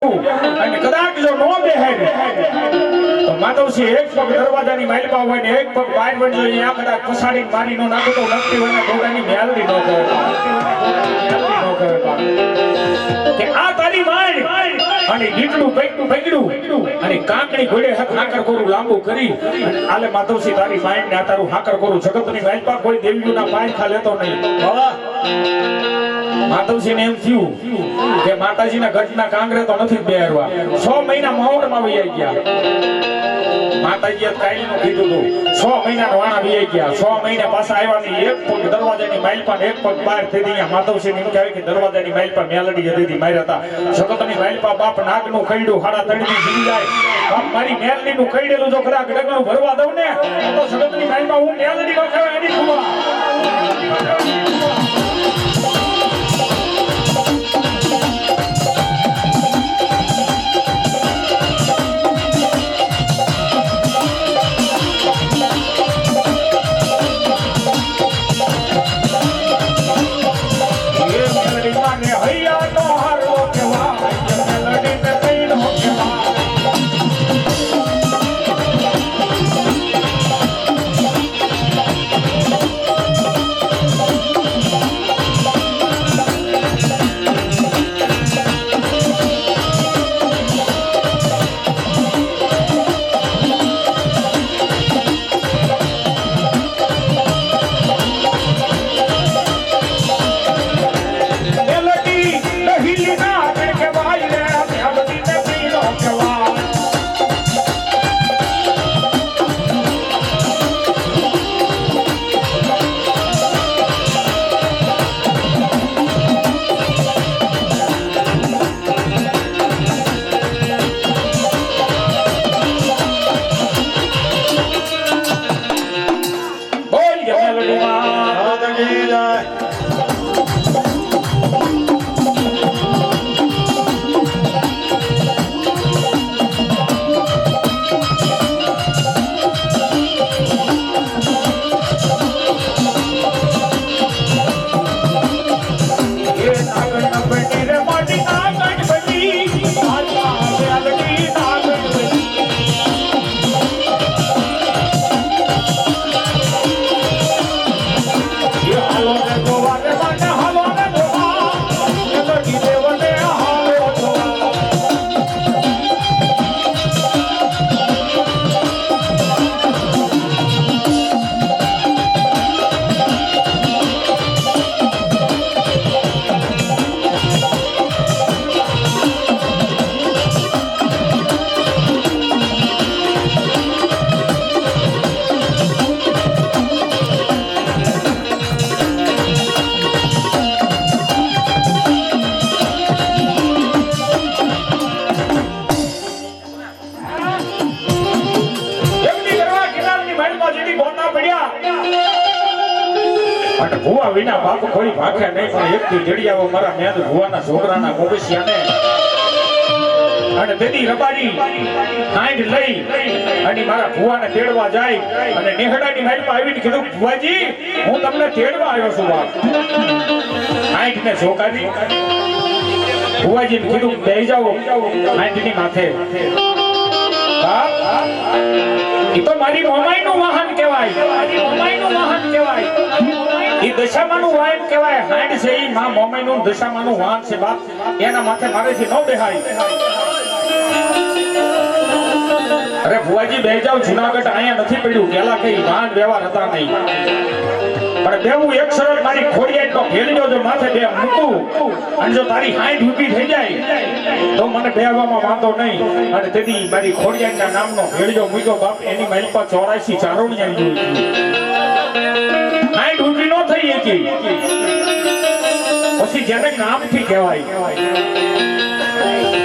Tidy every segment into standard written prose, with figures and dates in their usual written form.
અને કદાચ જો નો બેહે તો માધવસિંહ એક પગ દરવાજાની માલપા હોય ને એક પગ બહાર વળજો અહીંયા કદાચ પછાડી મારી નો નાખો તો લગતી હોય ને ઘોડાની મેલડી નો કહે કે આ તારી માય અને દીકડું પૈકડું અને કાંકણી ઘોડે હાકર કોરું લાંબુ કરી અને આલે માધવસિંહ તારી માય ને આ તારું હાકર કોરું જગતની માલપા કોઈ દેવીઓના પાય ખા લેતો નહીં બાબા માધવસિંહ ને એમ થયું કે માતાજીના ગઢના કાંગરે તો નથી બેરવા 6 મહિના માહોરમાં વહી ગયા માતાજીએ કાઈનું કીધું હતું 6 મહિના વાણા વહી ગયા 6 મહિના પાછા આવ્યા ની એક પગ દરવાજાની માઇલ પર એક પગ બહાર થઈ ગયા માધવસિંહ એમ કહે કે દરવાજાની માઇલ પર મેલડી જતી માર્યા હતા જગતની માઇલ પર બાપ નાગનું કઈડું હાડા તળની જીવી જાય બાપ મારી મેલડીનું કઈડેલું જો ખરા ગડગનું ભરવા દઉં ને તો જગતની માઇલ માં હું મેલડી નો કહેવાય એની ખુવા ભુવા વિના બાપ કોઈ ભાખે નહીં પણ એક થી જડિયાવો મારા મેદ ભુવાના છોકરાના મોગસિયાને અને તેની રબારી કાંડ લઈ અને મારા ભુવાને તેડવા જાય અને નેહડાની માઈલમાં આવીને કીધું ભુવાજી હું તમને તેડવા આવ્યો છું બાપ કાંડને જોકાવી ભુવાજીને કીધું બેહી જાઓ કાંડની માથે બાપ ઈ તો મારી મોમાઈનું વાહન કહેવાય મારી મોમાઈનું વાહન કહેવાય ઈ દશામાનું વાહન કહેવાય હાંડ છે ઈ માં મોમાઈનું દશામાનું વાહન છે બાપ એના માથે મારેથી ન બેહાય અરે ભુવાજી બેહી જાવ જુનાગઢ અહીંયા નથી પડ્યું પેલા કઈ વાહન વ્યવહાર હતા નહીં પણ બેવું એક સરળ મારી ખોડિયાઈ તો ભેળજો જો માથે બે મૂકું અને જો તારી હાઈટ ઊભી થઈ જાય તો મને બેહવામાં વાંધો નહીં અને તેથી મારી ખોડિયાઈના નામનો ભેળજો મૂક્યો બાપ એની મારી પર 84 ચારોણી આવી ગઈ હાઈટ ઊભી ન થઈ હતી પછી જેને કામથી કહેવાય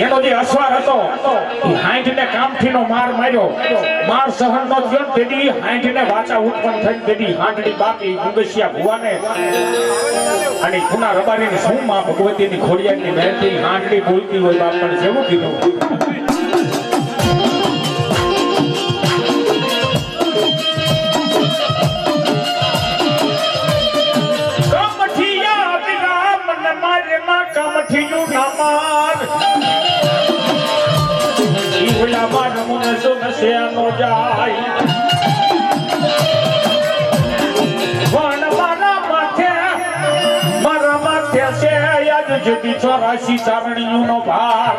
એનો જે અસવાર હતો એ હાઈટને કામથીનો માર માર્યો માર સહન નો થયો તેથી હાઈટને વાચા ઉત્પન્ન થઈ તેથી હાંડડી બાપી ગુંગસિયા ભુવાને અને ખુના રબારીની શું માં ભગવતીની ખોડિયાની મહેરથી હાંડડી બોલતી હોય બાપ પણ જેવું કીધું કમઠિયા વિરામ ન મારે માં કમઠિયું ના માર જાય વણ મારા માથે છે યાદ જતી 84 ચારણીઓનો ભાર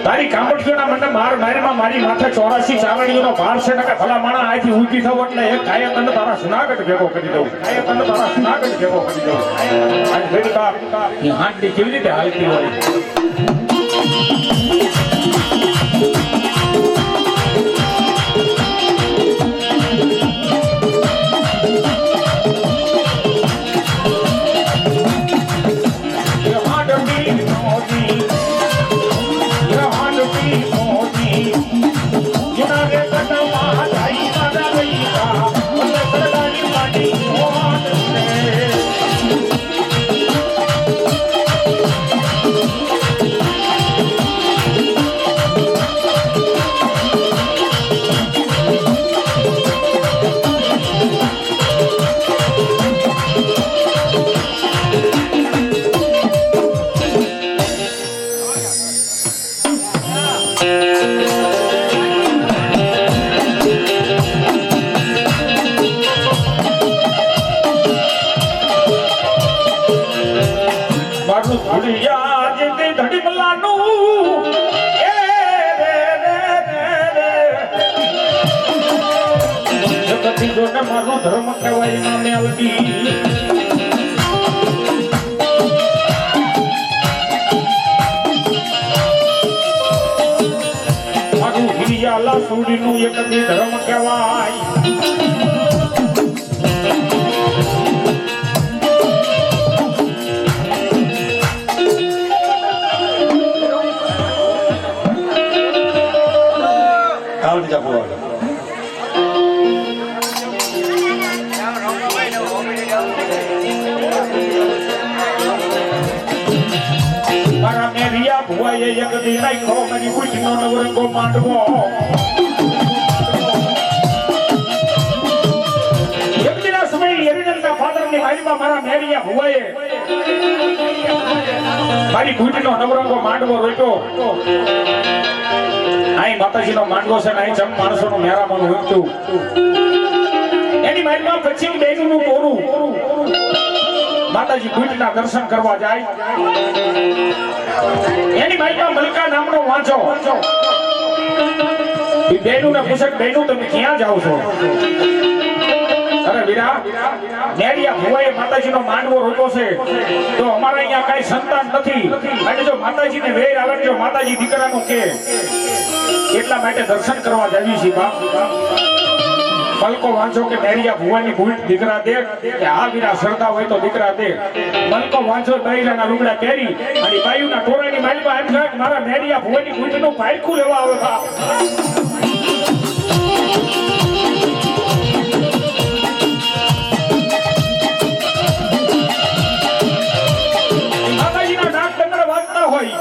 તારી કામઠીઓના મને મારમાં મારી માથે 84 ચારણીઓનો ભાર છે ને કે ભલા માણા આથી ઊભી થવો એટલે એક કાયા તને તારા સુનાગઢ ભેગો કરી દઉં આજ ભેગા એ હાંડી કેવી રીતે હાલતી હોય મારું ધર્મ કહેવાય ના મેલડી મારું હિરિયાલા સુડીનું એક ધર્મ કહેવાય મારા મેરિયા ભુવાએ એક દી નાખ્યો મારી કુટીનો નવરંગો માંડવો એક દિના સમય એરિનલના ફાધરની વાડીમાં મારા મેરિયા ભુવાએ મારી કુટીનો નવરંગો માંડવો રોપ્યો આઈ માતાજીનો માંડવો છે ને આઈ જમ માણસોનું મેરામાનું હતું એની વાડીમાં પછી બેનુનું ટોરું માતાજી કુટીના દર્શન કરવા જાય એની માઈમાં મલકા નામનો વાંચો એ બેનુને પૂછે બેનુ તમે ક્યાં જાવ છો અરે વીરા મેરિયા ભુવાએ માતાજીનો માંડવો રોપ્યો છે તો અમારા અહીંયા કઈ સંતાન નથી અને જો માતાજીને વેર આવે જો માતાજી દીકરાનું કે એટલા માટે દર્શન કરવા જાવી છે બાપ મલકો વાંચો કે મેરિયા ભુવાની ભૂટ દીકરા દે કે આ વીરા સરદા હોય તો દીકરા દે મલકો વાંચો બૈરાના રૂગડા પહેરી અને બાયુના ટોરાની માલમાં એમ કહે મારા મેરિયા ભુવાની ભૂટનું પાયખું લેવા આવે બાપ માતાજીના નાક ડંગર વાંચતા હોય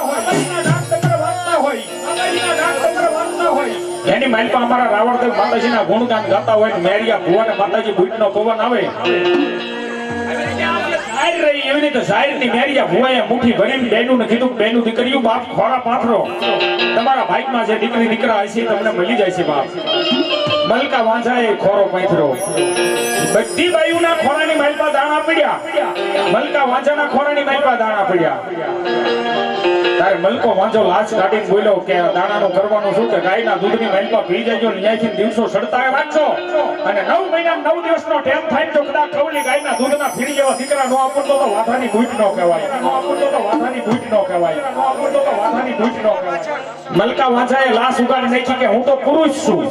એની માલપા અમારા રાવણદેવ માતાજીના ગુણગાન ગાતા હોય ને મેરિયા ભુવાને માતાજી ભૂટનો પવન આવે જાહેર રહી એવી રીતે જાહેરની મેરિયા ભુવાએ મુઠ્ઠી ભરીને બેનું ને કીધું બેનું દીકરીઓ બાપ ખોરા પાથરો તમારા ભાઈમાં જે દીકરી દીકરા હશે તમને મળી જાય છે બાપ મલકા વાંઝાએ ખોરો પાથરો બધી બાયુના ખોરાની માલપા દાણા પડ્યા મલકા વાંઝાના ખોરાની માલપા દાણા પડ્યા તારે મલકો વાંચો લાશ કાઢીને બોલ્યો કે દાણાનું કરવાનું શું કે ગાયના દૂધની માલપા પી જાયજો ન્યાયથી દિવસો સડતા રાખજો અને 9 મહિના 9 દિવસનો ટાઈમ થાય તો કદાચ કવલી ગાયના દૂધના ફીરી જેવા દીકરા નો આપતો તો વાધાની ભૂટ નો કહેવાય મલકા વાંચાએ લાશ ઉગાડી નાખી કે હું તો પુરુષ છું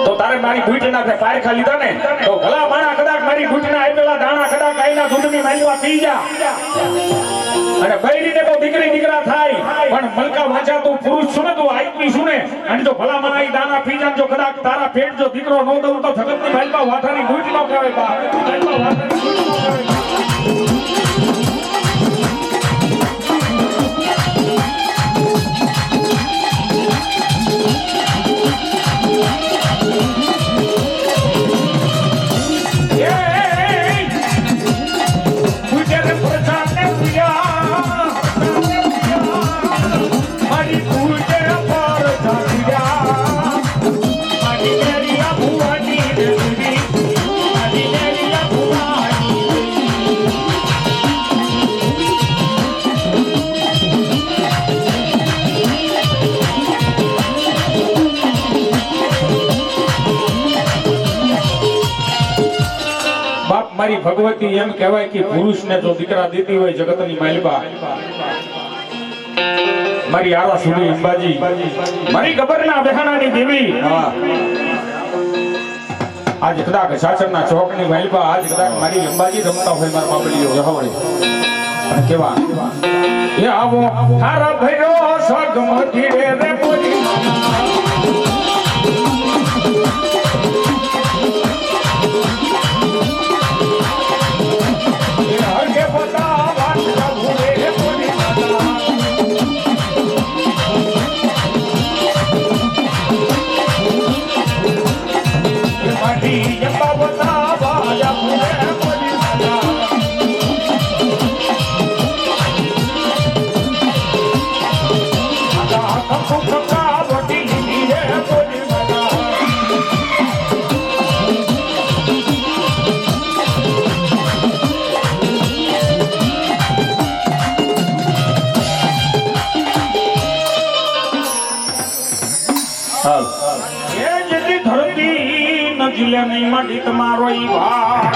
તો તારે મારી ભૂટના તે પારખા લીધા ને તો ભલા માણા કદાચ મારી ભૂટના આપેલા દાણા કદાચ ગાયના દૂધની માલપા પી જા અને બૈરીને તો દીકરી દીકરા થાય પણ મલકા વાંચા તું પુરુષ છું ને તું આઈપી છું ને અને જો ભલા મનાઈ દાણા પી જાન જો કદાચ તારા પેટ જો દીકરો નો દઉં તો જગતની માલપા વાથાની ભૂટ નો કહેવાય બા માલપા વાથાની ભૂટ નો કહેવાય મારી ભગવતી એમ કહેવાય કે પુરુષને જો દીકરા દેતી હોય જગતની માલિકા મારી આરા સુડી અંબાજી મારી ગબરના બેહાણાની દેવી આજ કદાચ સાસરના ચોકની માલિકા આજ કદાચ મારી અંબાજી રમતા હોય મારા બાપડીઓ જહવડે અને કેવા એ આવો હારા ભૈરો સ્વર્ગમતી રે પોરી જિલ્લા નહીં માંડી તમારો ઈ ભાર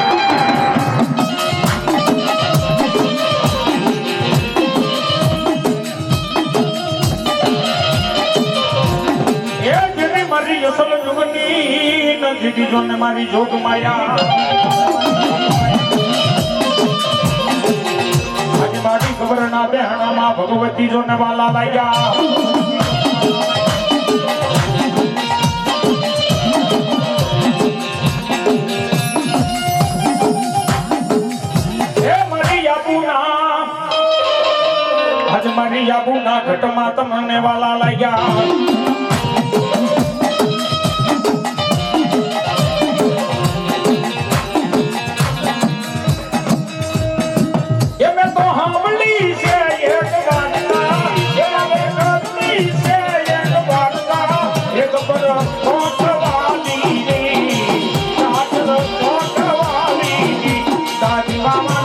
એ જેને મારી અસલ જુગની નજીકી જોને મારી જોગ માયા આજે મારી ખબર ના બેહણામાં ભગવતી જોને વાલા લાગ્યા મારી આબુના ઘટમાં તમને વાલા લાગ્યા એ મેં તો સાંભળી છે એક વાર્તા એક પર કોટવાલી દાદી મામા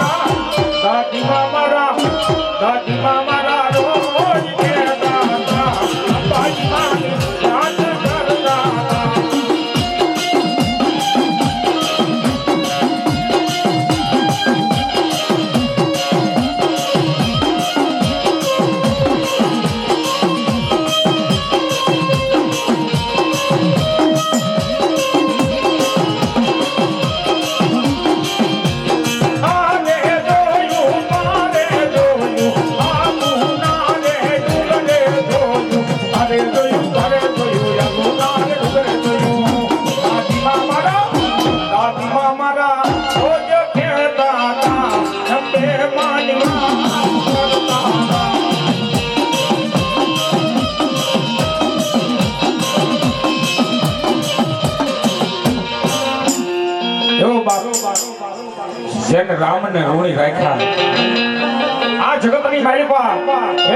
જેને રામને ઋણી રાખ્યા આ જગતની માલિકા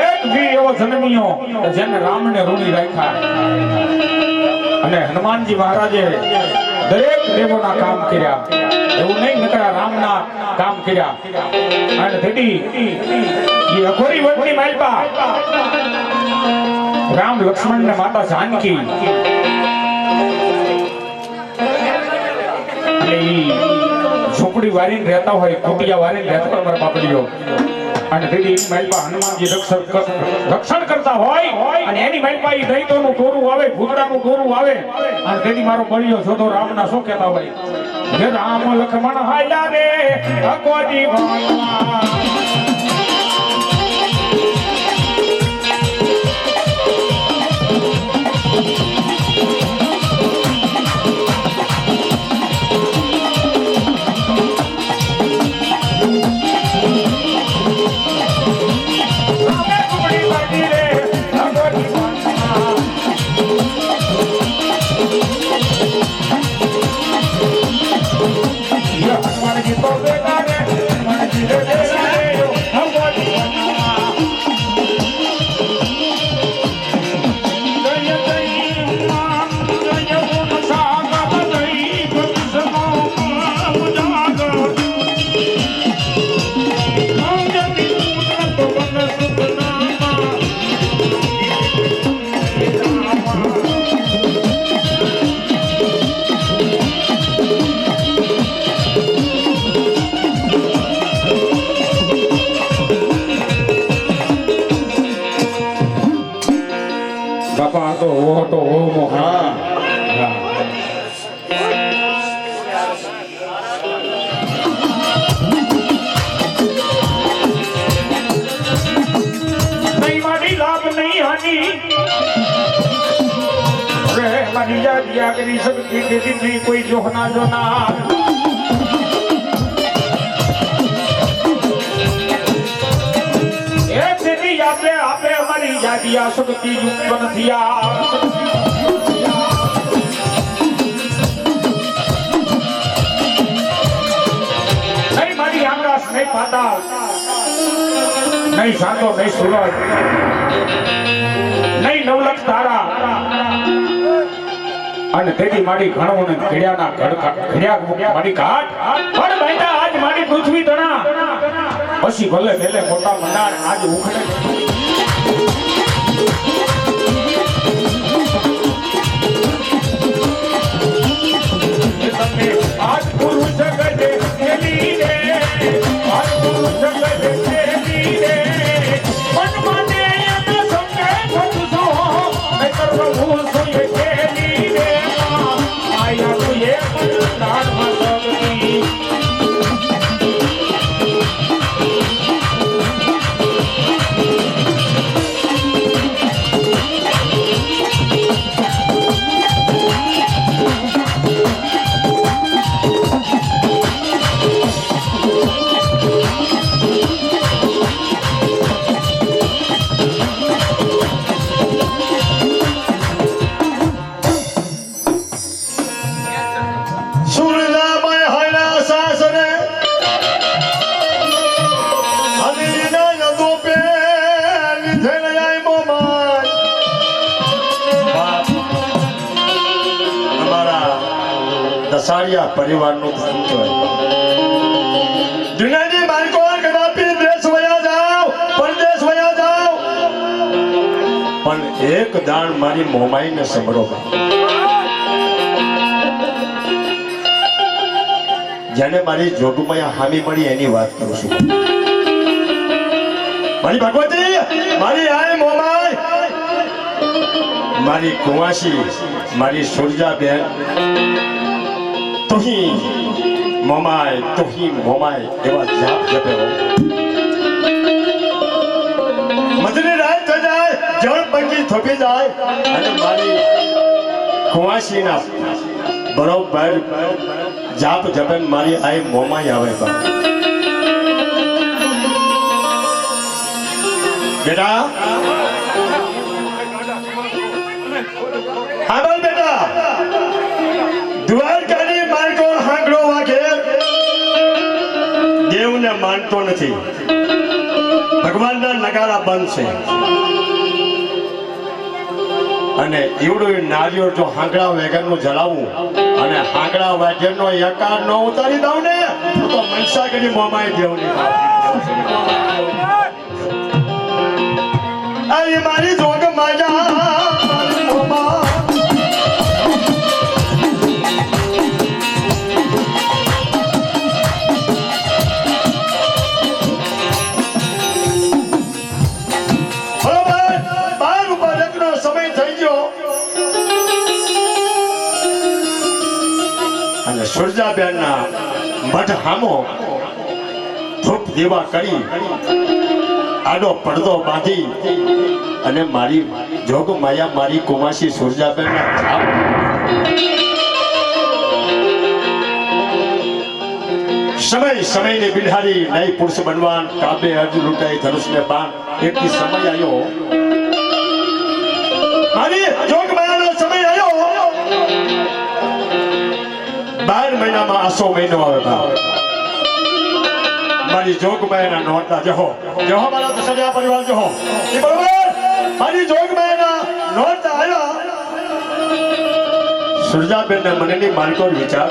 એક વી એવો જન્મ્યો જેને રામને ઋણી રાખ્યા અને હનુમાનજી મહારાજે દરેક દેવોના કામ કર્યા એવું નહીં નકરા રામના કામ કર્યા અને તેથી એ અઘોરી વટની માલિકા રામ લક્ષ્મણ ને માતા જાનકી અને ઝોપડી વારીને રહેતા હોય કુટિયા વારીને રહેતા હોય મારા બાપડીઓ અને તેથી માલપા હનુમાનજી રક્ષણ કરતા હોય અને એની માલપા ઈ દૈતોનું ટોરું આવે ભૂતડાનું ટોરું આવે અને તેથી મારો બળિયો જોતો રામના શું કહેતા હોય હે રામ લક્ષ્મણ હાલ્યા રે અકોજી ભગવાન હનુમાનજી તો બેટા રે હનુમાનજી રે મોટો ઓમ હા નહીં મારી લાભ નહીં હાની રે મારી યાદ કરી શકતી તેથી નહીં કોઈ જોહના જોનાર એ તેની યાદે આપે અમારી યાદિયા શક્તિ યુક્ત નથી આ નહીં મારી આકાશ નહીં પાતાળ નહીં સાતો નહીં સુરજ નહીં નવલખ તારા અને તેથી મારી ઘણો ને ઘડિયાના ઘડિયા મારી ઘાટ પણ બેટા આજ મારી પૃથ્વી તણા પછી ભલે ભલે મોટા મંડાણ આજ ઉખડે આજ પુરુષ ગજે ખેલી રે આજ પુરુષ ગજે ખેલી રે મન મને એમ સંગે ખુશો મે કરવું સોય ખેલી રે આયા તું એ મંડાણ મસગની દસાડિયા પરિવારનું ધન કહેવાય દુનિયાની બાળકો કદાપી દેશ વયા જાઓ પરદેશ વયા જાઓ પણ એક દાણ મારી મોમાઈને સંભળો જેને મારી જોગમાં હામી મળી એની વાત કરું છું મારી ભગવતી મારી આય મોમાઈ મારી કુંવાસી મારી સુરજાબેન તુહી મોમાય એવા જાપ જપે મધની રાત થઈ જાય જળ પંખી થોપી જાય અને મારી કુંવાસીના બરોબર જાપ જપે મારી આઈ મોમાય આવે બેટા હા બોલ બેટા દ્વારકાની માર્ગો હાંગડો વાગે દેવને માનતો નથી ભગવાનના નગારા બંધ છે અને એવડું નારિયેળ જો હાંગડા વેગરનું જલાવું અને હાંગડા વેગરનો એકાર ન ઉતારી દઉં ને તો મનસાગરી મોમાય દેવની આ મારી જોગ માયા મારી મોમા સુરજાબેનના મઠ હામો ધૂપ દેવા કરી આડો પડદો બાંધી અને મારી જોગ માયા મારી કુમાસી સુરજાબેનના જાપ સમયને બિલહારી નઈ પુરુષ બનવાન કાબે અર્જ લૂંટાઈ ધનુષને બાણ એકથી સમય આવ્યો મારી જોગ માયાનો સમય આવ્યો 12 મહિનામાં આસો મહિનો આવે મારી જોગ માયાના નોરતા જહો મારા દસડિયા પરિવાર જહો એ બરોબર મારી જોગ માયાના નોરતા આવ્યા સુરજાબેનના મનની માર્ગો વિચાર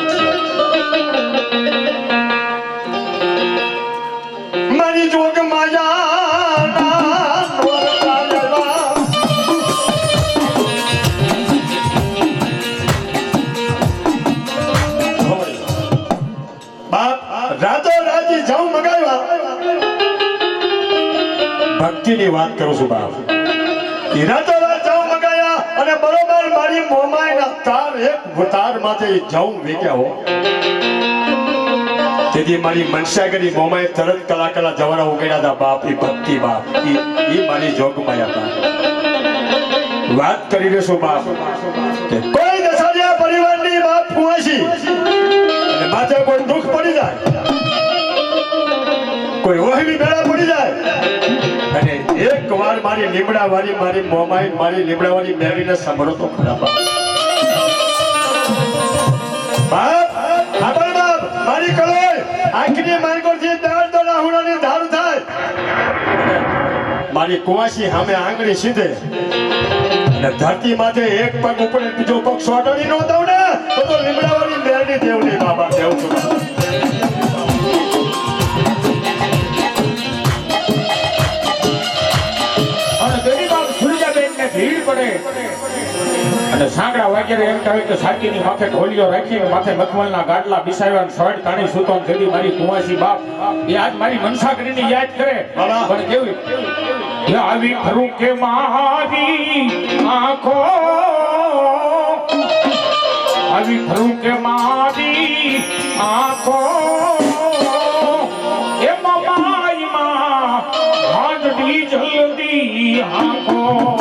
મારી જોગ માયાના નોરતા રાતો રાજી જાઉં મગાવ્યા ભક્તિની વાત કરું છું બાપ રાતો રાત જાઉં મગાયા અને બરોબર મોમાઈના તાર એક તાર માથે જવું વેક્યા હો તેથી મારી મનસા કરી મોમાએ તરત કલા કલા જવાના ઉકેડા હતા બાપ ઈ ભક્તિ બાપ ઈ મારી જોગમાયા બાપ વાત કરી લેશો બાપ કે કોઈ દસાડિયા પરિવારની બાપ ફુવાસી અને માથે કોઈ દુઃખ પડી જાય કોઈ ઓહમી બેડા પડી જાય અને એક વાર મારી લીમડા વાળી મારી મોમાઈ મારી લીમડા વાળી મેળવીને સાંભળો તો ખરા બાપ ખબર બાપ મારી કલોય આંખની માર્ગોથી દાળ તો રાહુડાની ધાર થાય મારી કુવાસી સામે આંગળી સીધે અને ધરતી માથે એક પગ ઉપર બીજો પગ સોટણી નો દઉં ને તો લીમડા વાળી મેળની દેવની બાબા દેવ છું ભીડ પડે અને સાંકડા વાગ્યા એમ કહે કે સાકીની માથે ઢોલિયો રાખીને માથે મખમલના ગાડલા બિસાવ્યા અને સડ તાણી સૂતો જડી મારી કુંવાસી બાપ એ આજ મારી મનસા કરીને યાદ કરે પણ કેવી આવી ફરું કે મારી આંખો આવી ફરું કે મારી આંખો એ મમાઈમાં હાજડી જલ્દી આંખો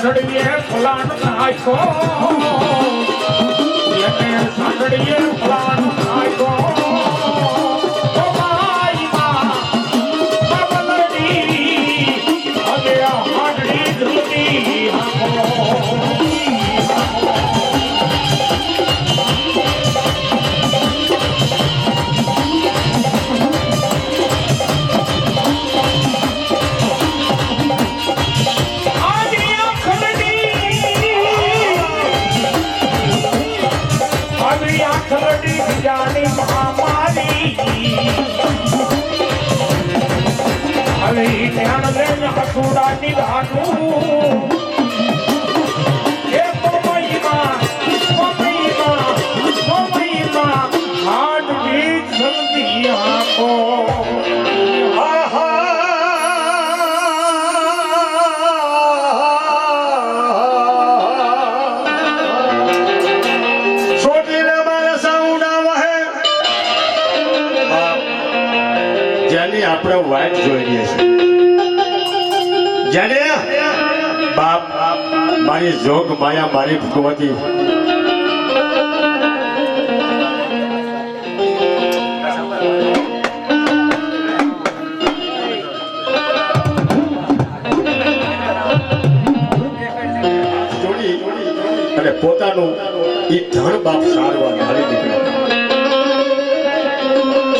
સાંડળીએ ફલાણ નાખો એને સાંડળીએ ફલાણ નાખો ઓ માઈમાં બાબલડી હવે આ હાડડી જલ્દી આખો જાની મહામારી હવે ધ્યાન લઈને હસુડાની ધાનું એ મમ્મીમાં હાડવી જલ્દી આંખો આપણે વાઇટ જોઈ લઈએ છીએ જાને બાપ મારી જોગ માયા મારી ભગવતી અને પોતાનું એ ધન બાપ સારવાર હારી નીકળ્યો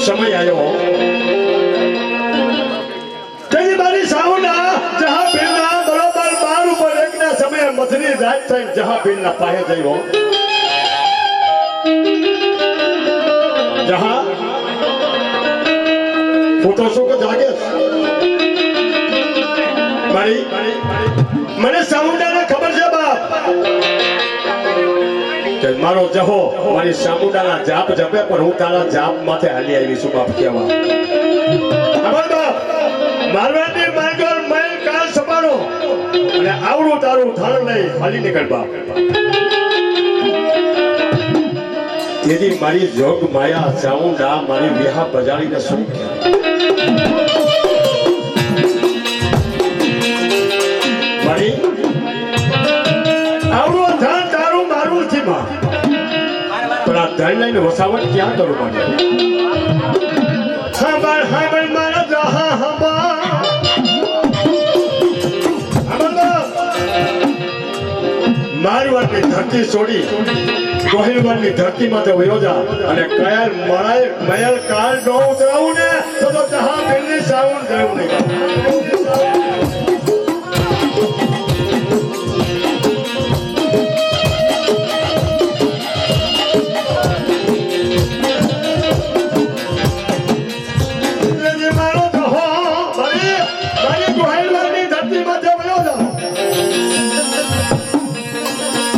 સમય આવ્યો મથની રાત થઈ જહા પીર ના પાહે જઈવો જહા ફોટો શું કે જાગે મારી મને સામુંડાને ખબર છે બાપ કે મારો જહો મારી સામુંડાના જાપ જપે પણ હું તારા જાપ માથે હાલી આવી છું બાપ કેવા ખબર બાપ મારવાડી માર્ગર મેલ કાલ સપાનો અને આવડું તારું ધન લઈ હાલી નીકળ બાપ તેથી મારી જોગ માયા ચાઉંડા મારી વિહા બજાડીને શું ધન લઈને વસાવટ ક્યાં કરું પડે? સાંભળ સાંભળ મારા જહા મારવાડની ધરતી છોડી ગોહિલવાડની ધરતીમાં તો વયો જા અને કયાલ મળાય મયલ કાળ નો ઉતરાવું ને તો જહા બિલની સાવણ દેવું નહીં.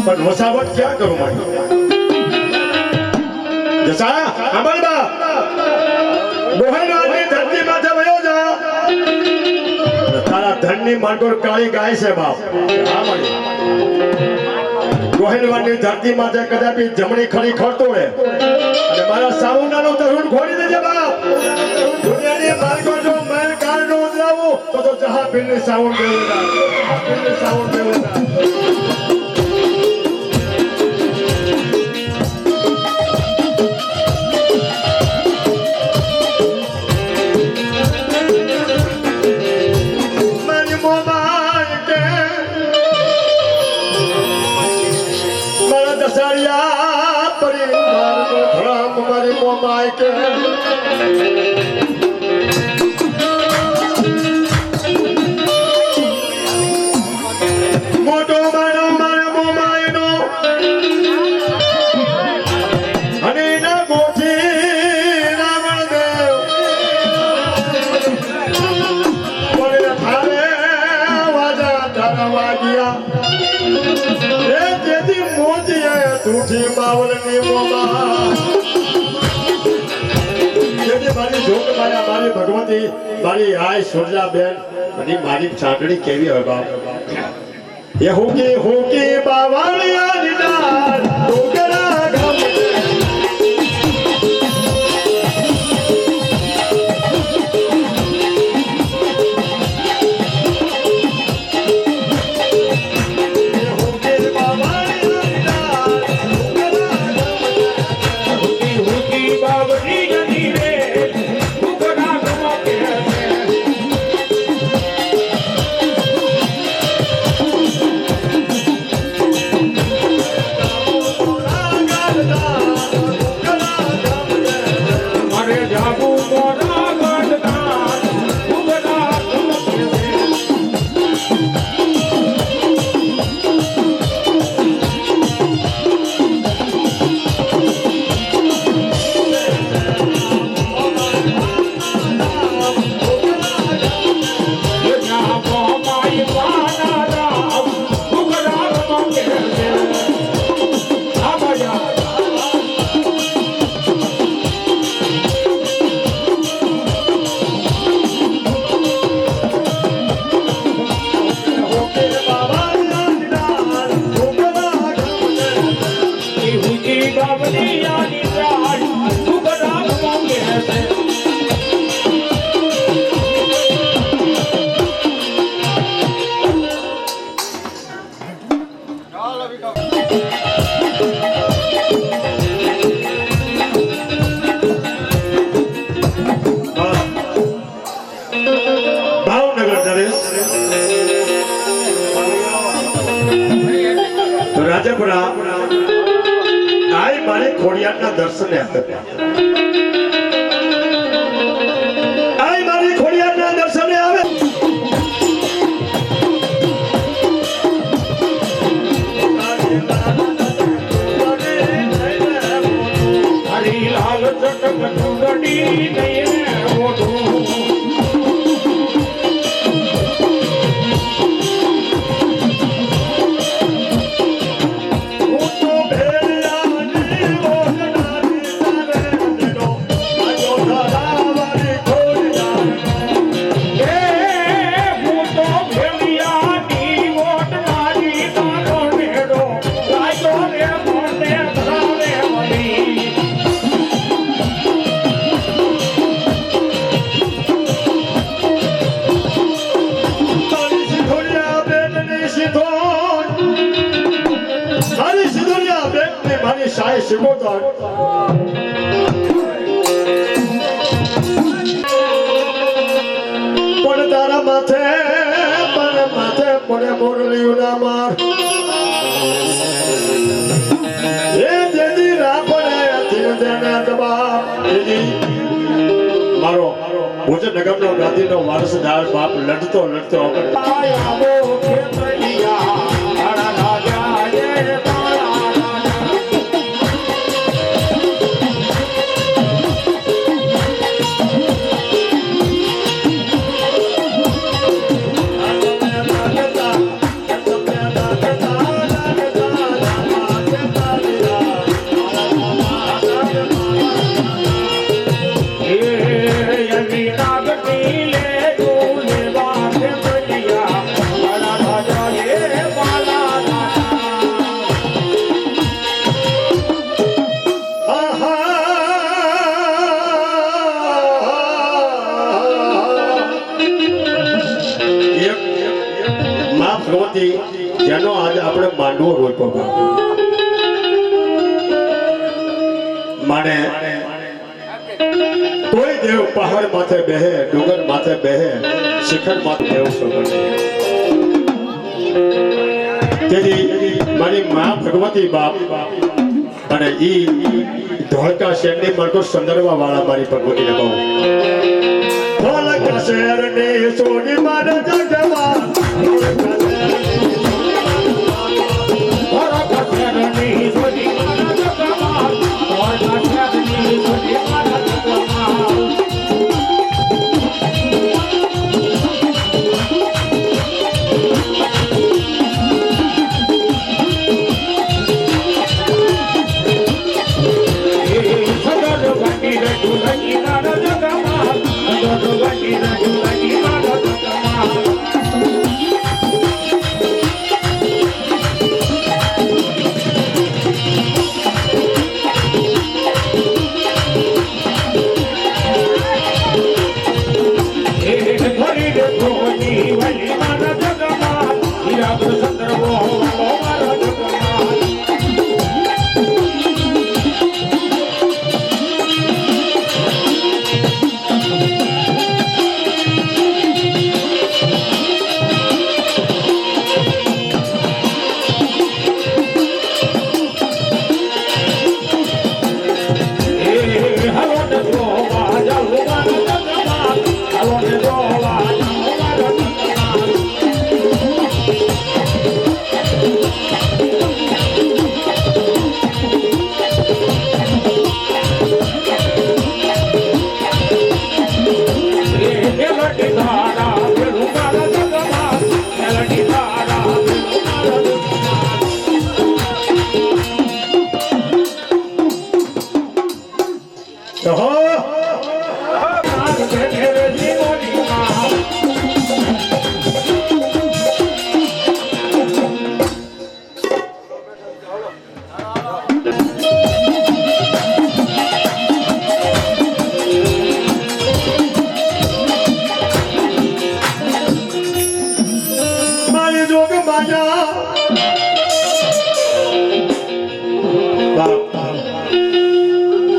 પણ વસાવટ ક્યાં કરું મારી? જસા સાંભળ બા, ગોહિલવાડની ધરતીમાં જયો જા, તારા ધનની માંડોળ કાળી ગાય છે બાપ. ગોહિલવાડની ધરતીમાં જે કદાચ જમણી ખરી ખરતો રહે અને મારા સાઉનાનો તરુણ ખોડી દેજે બાપ. દુનિયાની માર્ગો જો મેલ કાળ નો ઉતરાવું તો જહા પીરની સાઉન્ડ દેવું ના, પીરની સાઉન્ડ દેવું ના. મોટો માનો મારા મોમાયનો અને એના ગોઠી રાવણ દેવ બોલે થારે વાજા તારા વાગ્યા રે જેથી મોતીએ તૂટી બાવળની મોમા. મારી જોગ માયા મારી ભગવતી મારી આય સુરજા બેન અને મારી ચાંદડી કેવી હોય બાપ. એ હુકી બાવળિયા નિડાર ડોગરા ગમે રાજપુરા આય મારે ખોડિયારના દર્શને આય મારી ખોડિયારના દર્શને આવે. હરી લાલ ચટક ચુંદડી નયને મોઢું મારી સાય શીખોતર પણ તારા માથે પડે મોરલિયું ના માર એ જેદી રાપડે અધીર દેને દબાવ એજી મારો ભોજન નગરનો ગાદીનો વારસદાર બાપ લડતો આયામો ખેતરિયા આડા રાજા જે જેનો આજે આપણે માંડવો રોપ્યો માને કોઈ દેવ પહાડ માથે બેહે ડુંગર માથે બેહે શિખર માથે દેવ સોગંદ તેથી મારી માં ભગવતી બાપ અને ઈ ધોળકા શહેરની માર્કો સંદર્ભ વાળા મારી ભગવતીને કહું ધોળકા શહેરની સોની મારે જગવા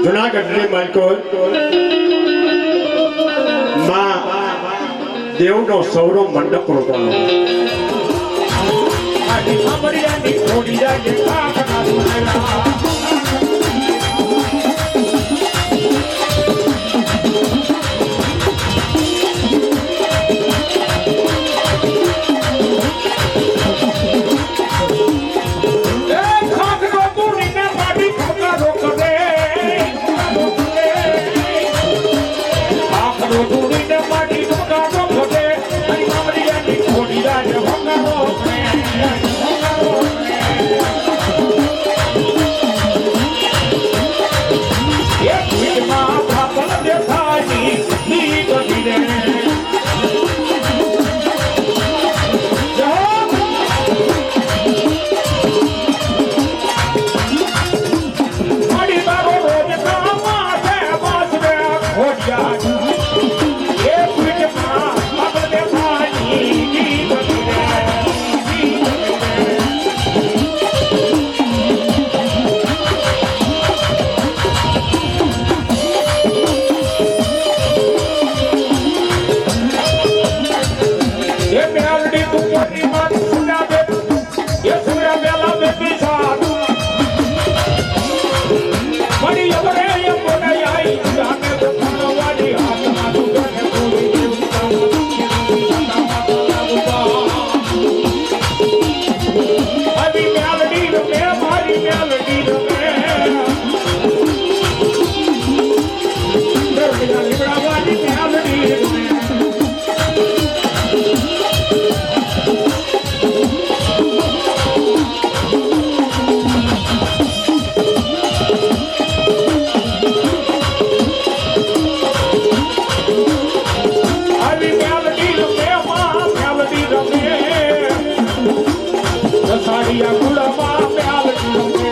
જુનાગઢની માલકો માં દેવનો સૌરો મંડપ રોકવાનો દરિયા ગુલામાં પ્યાલ રમે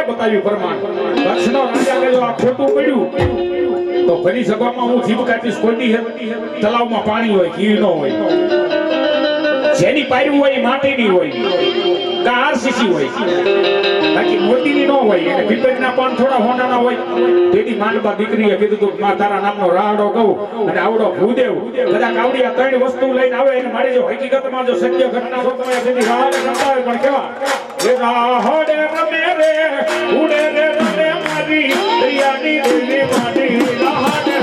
બતાવ્યું પ્રમાણ કચ્છનો રાજા કે જો આ ખોટું પડ્યું તો ફરી સભામાં હું જીભ કાઢીશ કોઈ તલાવમાં પાણી હોય ઘી ન હોય જેની પાર્યું હોય એ માટીની હોય કે આરસીસી હોય બાકી મોતીની ન હોય અને પીપળના પાન થોડા હોનાના હોય તેથી માંડબા દીકરીએ કીધું તું મા તારા નામનો રાડો કહું અને આવડો ભૂદેવ કદાચ આવડી આ ત્રણ વસ્તુ લઈને આવે અને મારી જો હકીકતમાં જો સત્ય ઘટના તો તમે જેની રાડે રમતા હોય પણ કેવા એ રાહડે રમે રે ઉડે રે રમે મારી દરિયાની દેવી મારી રાહડે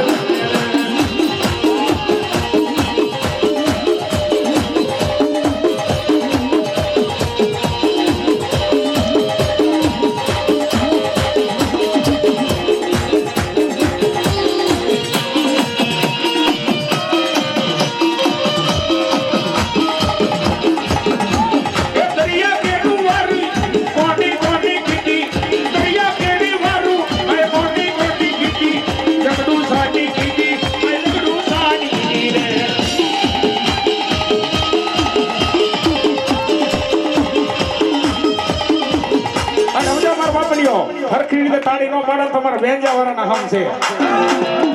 હરખી રીતે તાળી નો પાડે તમારા વેંજા વાળાના હમ છે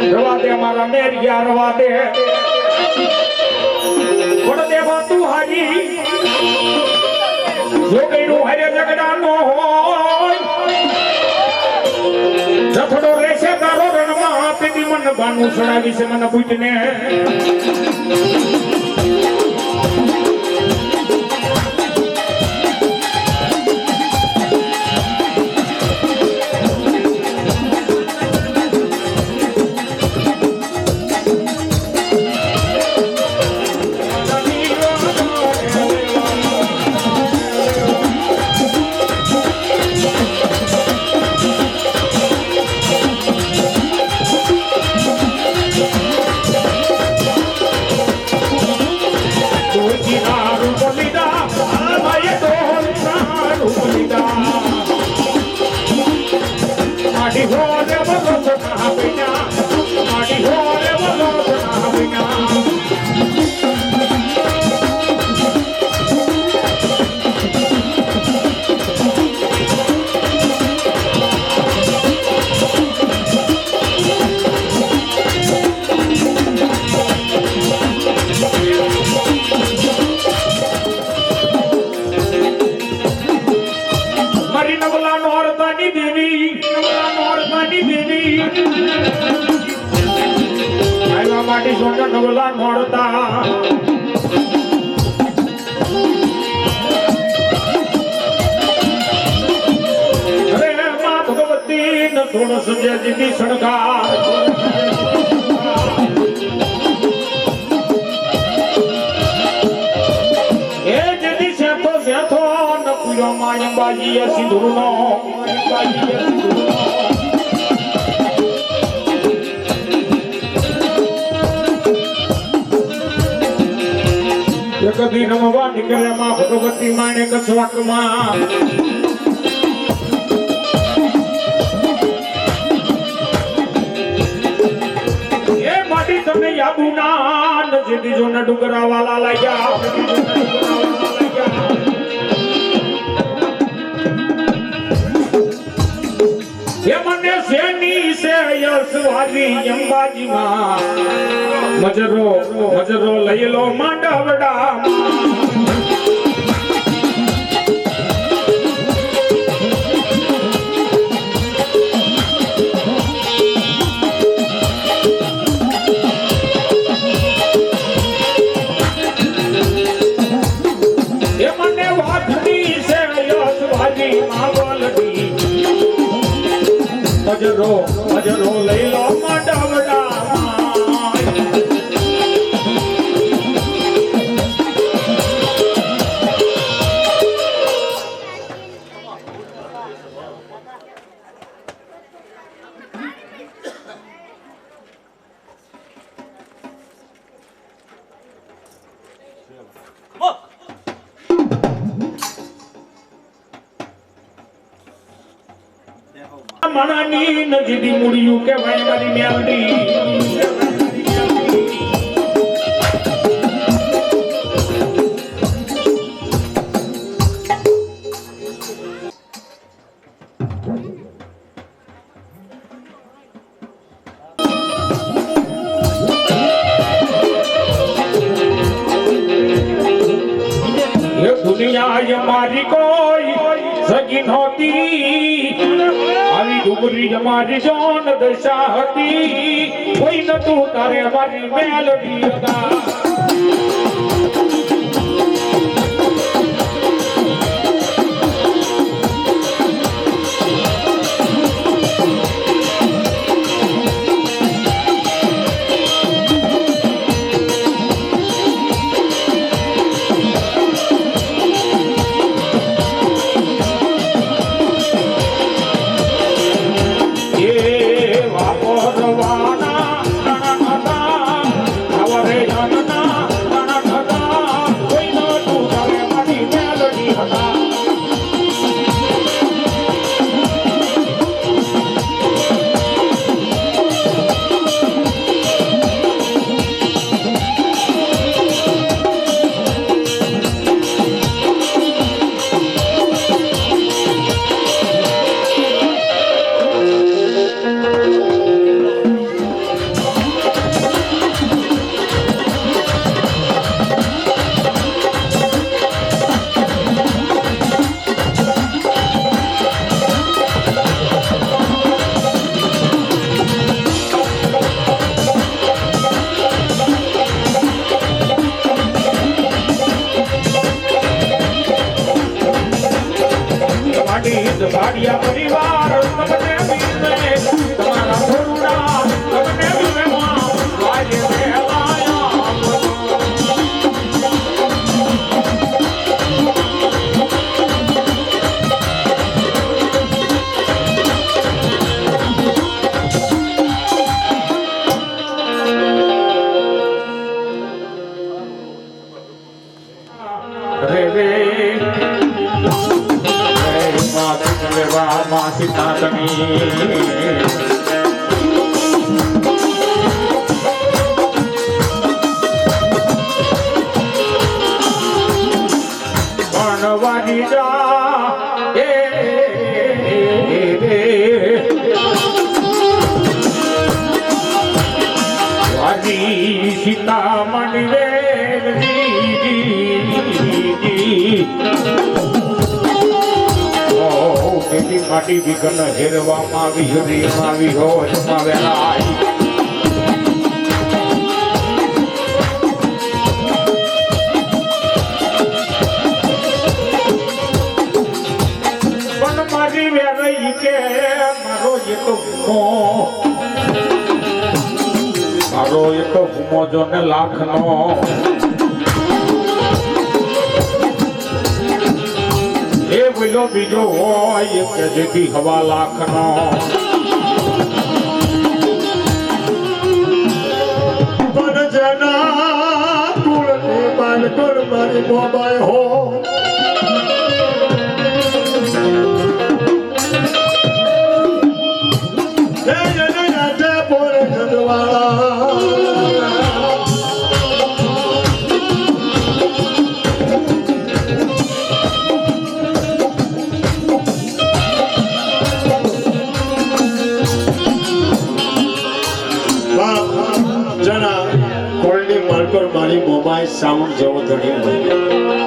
રવા દે મારા મેરિયા રવા દે કોણ દેવા તું હારી જો કઈનું હરે જગડા નો હોય જથડો રહેશે તારો રણમાં પેટી મન બાનું સડાવી છે મને પૂછને માડી હો રે બોલો સના બિના માડી હો રે બોલો સના બિના માટી સોના નવલા નોરતા અરે માં ભગવતી ન સોણ સુજે જીતી સણકાર એ જીતી સેથો ન પૂરો માય બાજી સિંદૂરનો બાજી સિંદૂરનો કદી નમવા નીકળે માં ભગવતી માને કસવાકમાં એ માટી તમને યાબુ ના નજીદી જો ન ડુંગરા વાલા લાગ્યા એ મને સેની સે યસવાજી અંબાજી માં મજરો લઈ લો માંડવડા એ મને વાતની સે યસવાજી માવલડી મજરો લઈ લો માંડવડા મણાની નજીદી મુડિયું કે ભાઈ મારી મેલડી ये दुनिया ये मारी कोई सगी नहोती આવી ડુંગરી અમારી જોન દશા હતી કોઈ નતું તારે અમારી મેલડી હતા ભાડિયા પરિવાર તમને બીને તમારા ભરુડા તમને બીમાં વાજે મેલાયા રે રે માં સીતાતની વાણી જા વાજી સીતા મણી વેલી માટી વિઘન હેરવામાં આવી હરીમાં આવી હોજમાં વેલાય મારો એક હુમો જો ને લાખ નો એ બોલો બીજો હોય કે જેથી હવા લાખ નો પણ જના કુળ ને બાલકોર મારી મોબાઈ હો મારી મોબાઈલ સાઉન્ડ જેવો ધણી હોય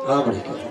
આપણે